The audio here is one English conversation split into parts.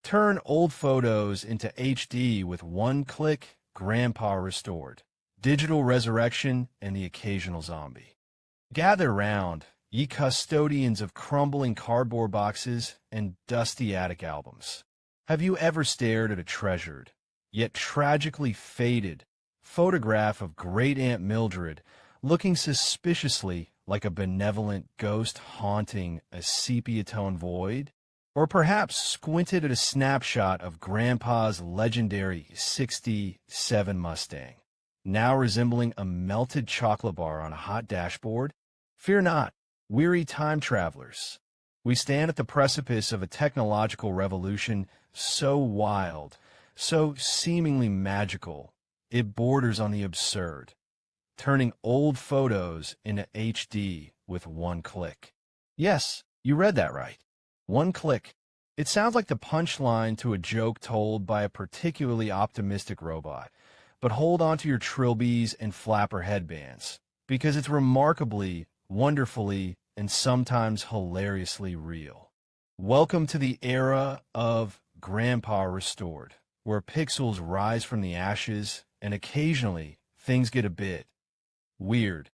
Turn old photos into HD with one click, Grandpa restored. Digital resurrection and the occasional zombie. Gather round, ye custodians of crumbling cardboard boxes and dusty attic albums. Have you ever stared at a treasured, yet tragically faded, photograph of Great Aunt Mildred looking suspiciously like a benevolent ghost haunting a sepia-toned void? Or perhaps squinted at a snapshot of Grandpa's legendary '67 Mustang, now resembling a melted chocolate bar on a hot dashboard? Fear not, weary time travelers. We stand at the precipice of a technological revolution so wild, so seemingly magical, it borders on the absurd, turning old photos into HD with one click. Yes, you read that right. One click. It sounds like the punchline to a joke told by a particularly optimistic robot, but hold on to your trilbies and flapper headbands, because it's remarkably, wonderfully, and sometimes hilariously real. Welcome to the era of Grandpa Restored, where pixels rise from the ashes and occasionally things get a bit weird.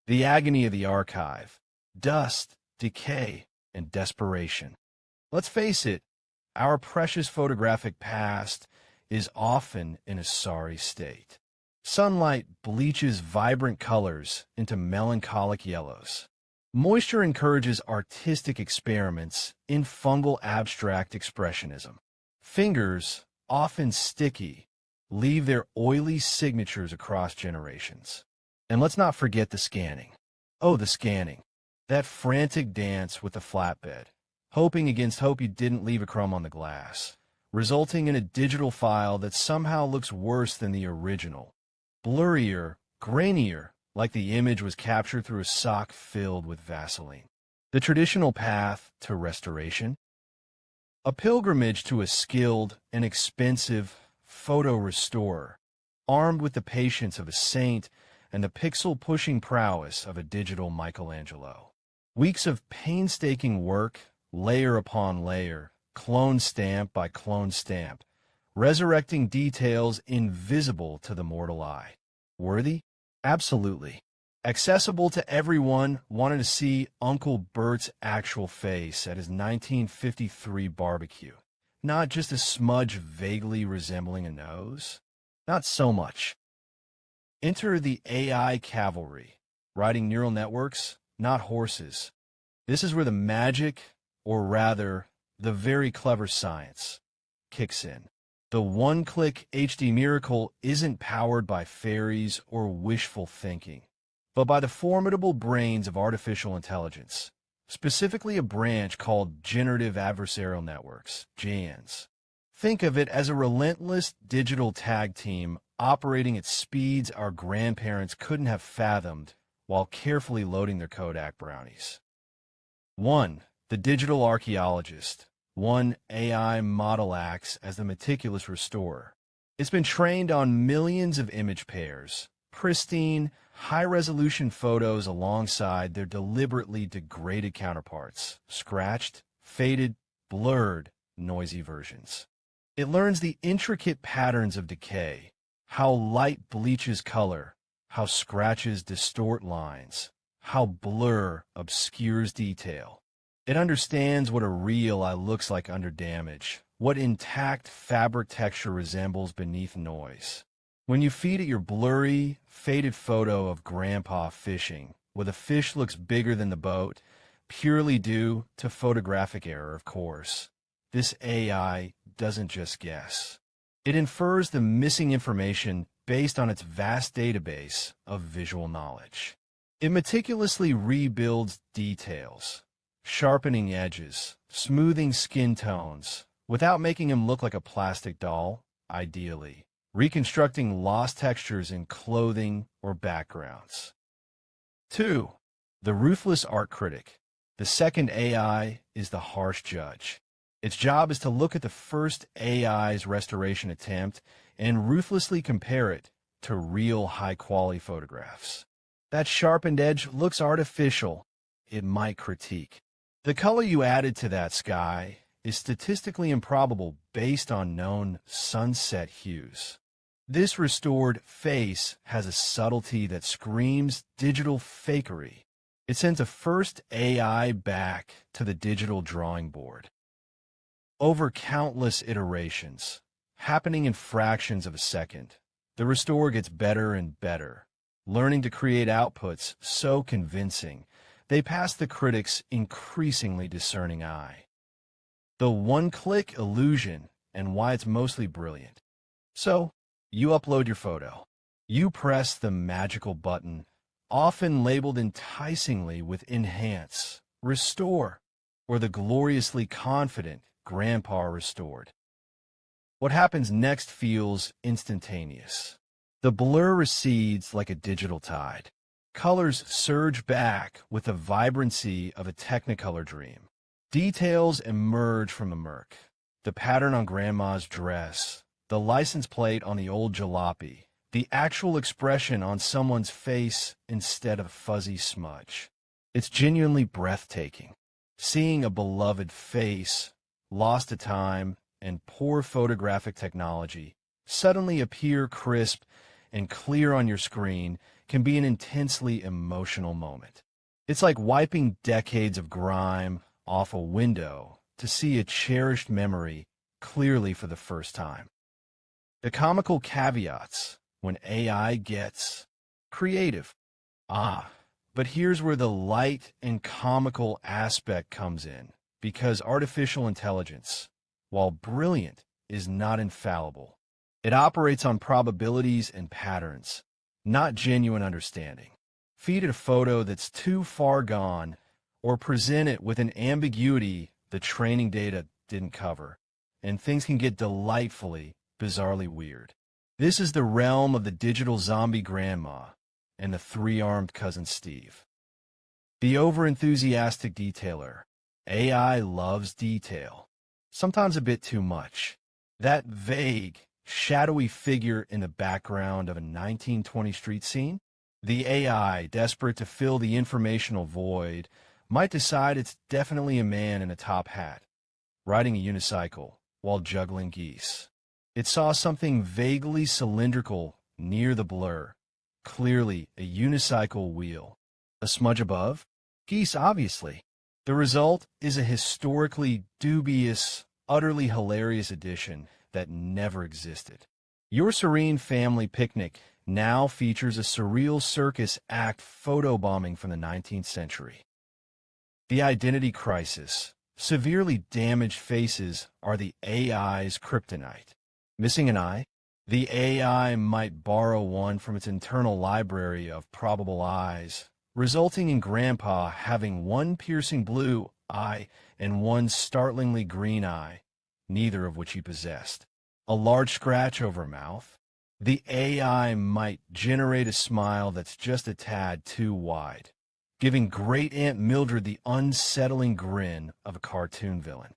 The agony of the archive, dust, decay, and desperation. Let's face it, our precious photographic past is often in a sorry state. Sunlight bleaches vibrant colors into melancholic yellows. Moisture encourages artistic experiments in fungal abstract expressionism. Fingers, often sticky, leave their oily signatures across generations. And let's not forget the scanning. Oh, the scanning. That frantic dance with the flatbed, hoping against hope you didn't leave a crumb on the glass, resulting in a digital file that somehow looks worse than the original. Blurrier, grainier, like the image was captured through a sock filled with Vaseline. The traditional path to restoration? A pilgrimage to a skilled and expensive photo restorer, armed with the patience of a saint and the pixel-pushing prowess of a digital Michelangelo. Weeks of painstaking work, layer upon layer, clone stamp by clone stamp, resurrecting details invisible to the mortal eye. Worthy? Absolutely. Accessible to everyone wanting to see Uncle Bert's actual face at his 1953 barbecue. Not just a smudge vaguely resembling a nose. Not so much. Enter the AI cavalry, riding neural networks, not horses. This is where the magic, or rather, the very clever science, kicks in. The one-click HD miracle isn't powered by fairies or wishful thinking, but by the formidable brains of artificial intelligence, specifically a branch called Generative Adversarial Networks, GANs. Think of it as a relentless digital tag team operating at speeds our grandparents couldn't have fathomed while carefully loading their Kodak brownies. 1. The digital archaeologist. 1 AI model acts as the meticulous restorer. It's been trained on millions of image pairs, pristine, high-resolution photos alongside their deliberately degraded counterparts, scratched, faded, blurred, noisy versions. It learns the intricate patterns of decay, how light bleaches color, how scratches distort lines, how blur obscures detail. It understands what a real eye looks like under damage, what intact fabric texture resembles beneath noise. When you feed it your blurry, faded photo of Grandpa fishing, where the fish looks bigger than the boat, purely due to photographic error, of course, this AI doesn't just guess. It infers the missing information based on its vast database of visual knowledge. It meticulously rebuilds details, sharpening edges, smoothing skin tones, without making him look like a plastic doll, ideally, reconstructing lost textures in clothing or backgrounds. 2. The ruthless art critic. The second AI is the harsh judge. Its job is to look at the first AI's restoration attempt and ruthlessly compare it to real high-quality photographs. That sharpened edge looks artificial, it might critique. The color you added to that sky is statistically improbable based on known sunset hues. This restored face has a subtlety that screams digital fakery. It sends a first AI back to the digital drawing board. Over countless iterations, happening in fractions of a second, the restore gets better and better, learning to create outputs so convincing they pass the critic's increasingly discerning eye. The one-click illusion and why it's mostly brilliant. So, you upload your photo. You press the magical button, often labeled enticingly with Enhance, Restore, or the gloriously confident Grandpa Restored. What happens next feels instantaneous. The blur recedes like a digital tide. Colors surge back with the vibrancy of a Technicolor dream. Details emerge from the murk. The pattern on Grandma's dress, the license plate on the old jalopy, the actual expression on someone's face instead of fuzzy smudge. It's genuinely breathtaking. Seeing a beloved face, lost to time and poor photographic technology, suddenly appear crisp and clear on your screen can be an intensely emotional moment. It's like wiping decades of grime off a window to see a cherished memory clearly for the first time. The comical caveats when AI gets creative. But here's where the light and comical aspect comes in, because artificial intelligence, while brilliant, is not infallible. It operates on probabilities and patterns, not genuine understanding. Feed it a photo that's too far gone, or present it with an ambiguity the training data didn't cover, and things can get delightfully, bizarrely weird. This is the realm of the digital zombie grandma and the three-armed cousin Steve. The over-enthusiastic detailer. AI loves detail, sometimes a bit too much. That vague, shadowy figure in the background of a 1920 street scene? The AI, desperate to fill the informational void, might decide it's definitely a man in a top hat, riding a unicycle while juggling geese. It saw something vaguely cylindrical near the blur, clearly a unicycle wheel. A smudge above? Geese, obviously. The result is a historically dubious, utterly hilarious addition that never existed. Your serene family picnic now features a surreal circus act photobombing from the 19th century. The identity crisis. Severely damaged faces are the AI's kryptonite. Missing an eye? The AI might borrow one from its internal library of probable eyes, resulting in Grandpa having one piercing blue eye and one startlingly green eye, neither of which he possessed. A large scratch over a mouth? The AI might generate a smile that's just a tad too wide, giving Great Aunt Mildred the unsettling grin of a cartoon villain.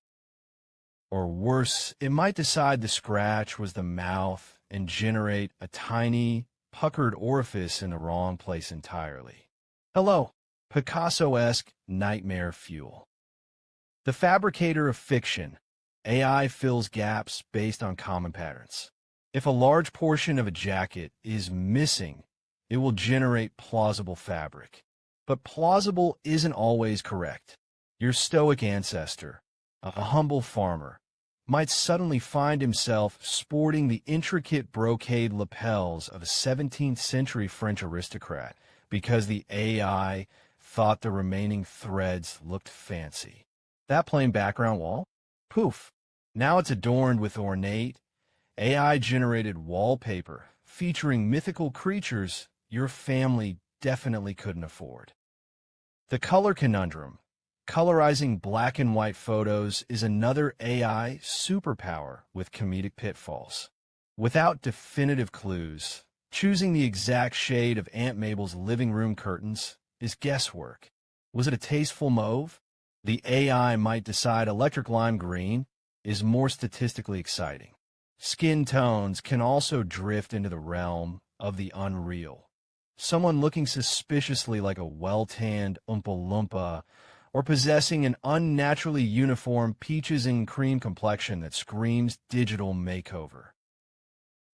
Or worse, it might decide the scratch was the mouth and generate a tiny, puckered orifice in the wrong place entirely. Hello, Picasso-esque nightmare fuel. The fabricator of fiction. AI fills gaps based on common patterns. If a large portion of a jacket is missing, it will generate plausible fabric. But plausible isn't always correct. Your stoic ancestor, a humble farmer, might suddenly find himself sporting the intricate brocade lapels of a 17th century French aristocrat because the AI thought the remaining threads looked fancy. That plain background wall? Poof. Now it's adorned with ornate, AI-generated wallpaper featuring mythical creatures your family definitely couldn't afford. The color conundrum. Colorizing black and white photos is another AI superpower with comedic pitfalls. Without definitive clues, choosing the exact shade of Aunt Mabel's living room curtains is guesswork. Was it a tasteful mauve? The AI might decide electric lime green is more statistically exciting. Skin tones can also drift into the realm of the unreal. Someone looking suspiciously like a well-tanned Oompa Loompa or possessing an unnaturally uniform peaches and cream complexion that screams digital makeover.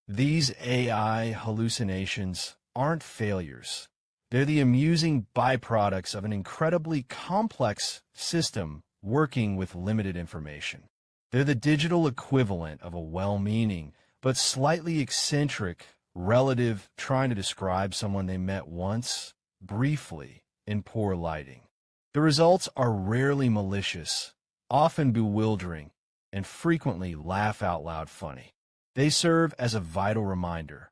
These AI hallucinations aren't failures. They're the amusing byproducts of an incredibly complex system working with limited information. They're the digital equivalent of a well-meaning but slightly eccentric relative trying to describe someone they met once, briefly, in poor lighting. The results are rarely malicious, often bewildering, and frequently laugh-out-loud funny. They serve as a vital reminder.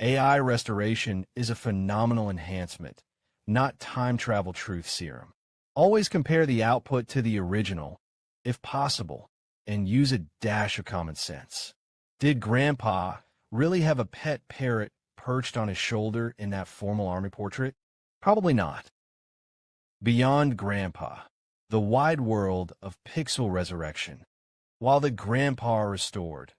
AI restoration is a phenomenal enhancement, not time travel truth serum. Always compare the output to the original, if possible, and use a dash of common sense. Did Grandpa really have a pet parrot perched on his shoulder in that formal army portrait? Probably not. Beyond Grandpa, the wide world of pixel resurrection. While the Grandpa Restored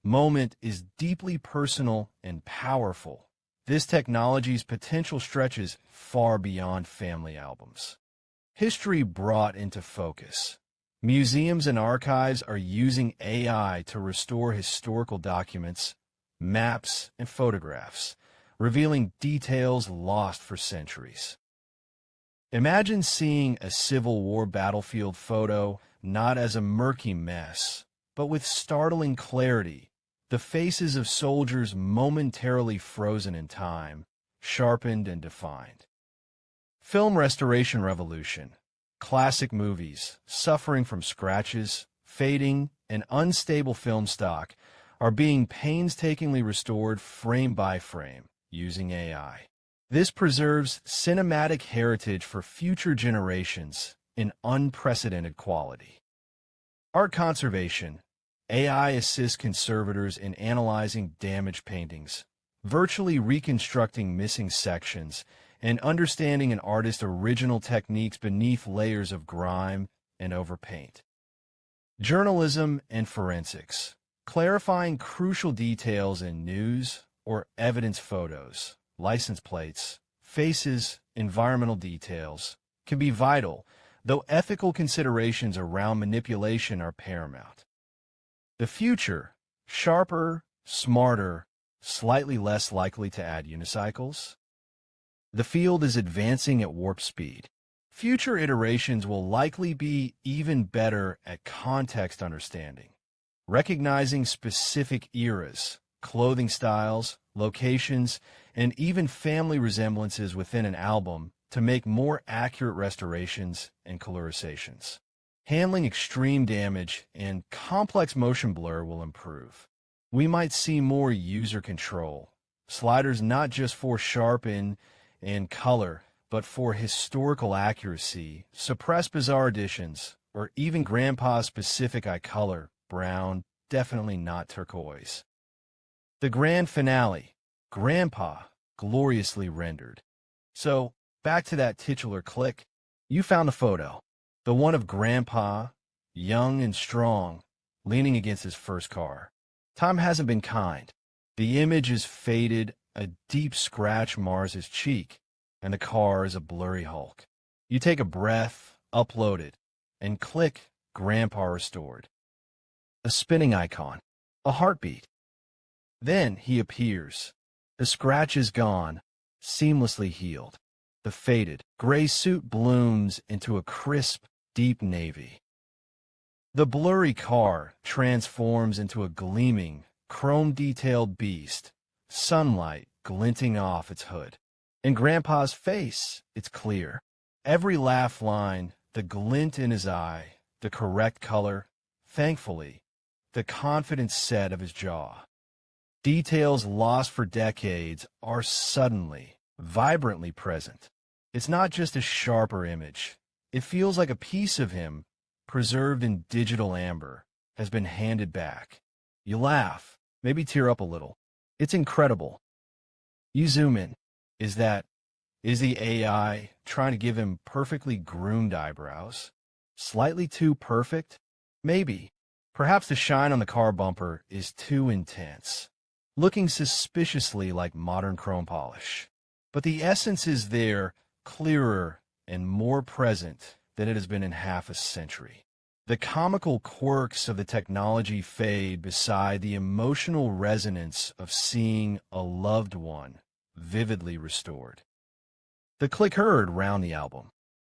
moment is deeply personal and powerful, this technology's potential stretches far beyond family albums. History brought into focus. Museums and archives are using AI to restore historical documents, maps, and photographs, revealing details lost for centuries. Imagine seeing a Civil War battlefield photo not as a murky mess, but with startling clarity, the faces of soldiers momentarily frozen in time, sharpened and defined. Film restoration revolution. Classic movies, suffering from scratches, fading, and unstable film stock, are being painstakingly restored frame by frame using AI. This preserves cinematic heritage for future generations in unprecedented quality. Art conservation. AI assists conservators in analyzing damaged paintings, virtually reconstructing missing sections, and understanding an artist's original techniques beneath layers of grime and overpaint. Journalism and forensics. Clarifying crucial details in news or evidence photos, license plates, faces, environmental details can be vital, though ethical considerations around manipulation are paramount. The future, sharper, smarter, slightly less likely to add unicycles. The field is advancing at warp speed. Future iterations will likely be even better at context understanding, recognizing specific eras, clothing styles, locations, and even family resemblances within an album to make more accurate restorations and colorizations. Handling extreme damage and complex motion blur will improve. We might see more user control, sliders not just for sharpen and color, but for historical accuracy, suppress bizarre additions, or even Grandpa's specific eye color, brown, definitely not turquoise. The grand finale, Grandpa, gloriously rendered. So, back to that titular click. You found the photo, the one of Grandpa, young and strong, leaning against his first car. Time hasn't been kind. The image is faded, a deep scratch mars his cheek, and the car is a blurry hulk. You take a breath, upload it, and click Grandpa Restored. A spinning icon, a heartbeat. Then he appears. The scratch is gone, seamlessly healed. The faded, gray suit blooms into a crisp, deep navy. The blurry car transforms into a gleaming, chrome-detailed beast, sunlight glinting off its hood. In Grandpa's face, it's clear. Every laugh line, the glint in his eye, the correct color, thankfully, the confident set of his jaw. Details lost for decades are suddenly, vibrantly present. It's not just a sharper image. It feels like a piece of him, preserved in digital amber, has been handed back. You laugh, maybe tear up a little. It's incredible. You zoom in. Is the AI trying to give him perfectly groomed eyebrows? Slightly too perfect? Maybe. Perhaps the shine on the car bumper is too intense, looking suspiciously like modern chrome polish. But the essence is there, clearer and more present than it has been in half a century. The comical quirks of the technology fade beside the emotional resonance of seeing a loved one vividly restored. The click heard round the album.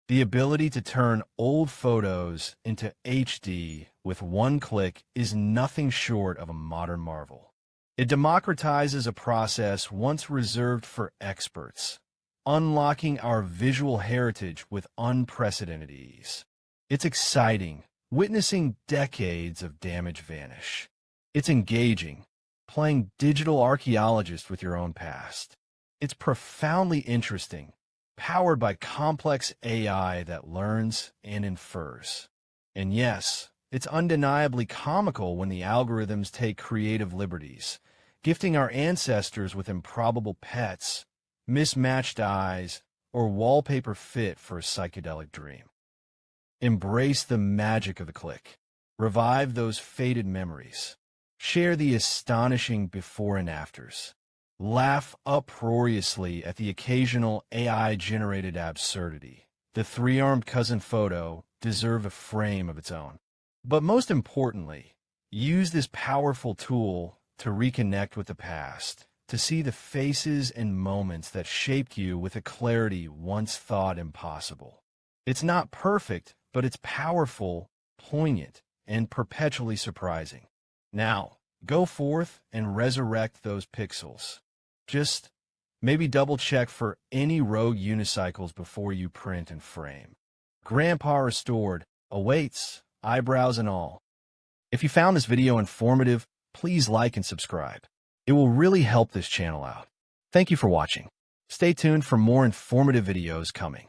The ability to turn old photos into HD with one click is nothing short of a modern marvel. It democratizes a process once reserved for experts, unlocking our visual heritage with unprecedented ease. It's exciting, witnessing decades of damage vanish. It's engaging, playing digital archaeologist with your own past. It's profoundly interesting, powered by complex AI that learns and infers. And yes, it's undeniably comical when the algorithms take creative liberties, gifting our ancestors with improbable pets, mismatched eyes, or wallpaper fit for a psychedelic dream. Embrace the magic of the click. Revive those faded memories. Share the astonishing before and afters. Laugh uproariously at the occasional AI-generated absurdity. The three-armed cousin photo deserves a frame of its own. But most importantly, use this powerful tool to reconnect with the past, to see the faces and moments that shaped you with a clarity once thought impossible. It's not perfect, but it's powerful, poignant, and perpetually surprising. Now, go forth and resurrect those pixels. Just maybe double-check for any rogue unicycles before you print and frame. Grandpa Restored awaits, eyebrows and all. If you found this video informative, please like and subscribe. It will really help this channel out. Thank you for watching. Stay tuned for more informative videos coming.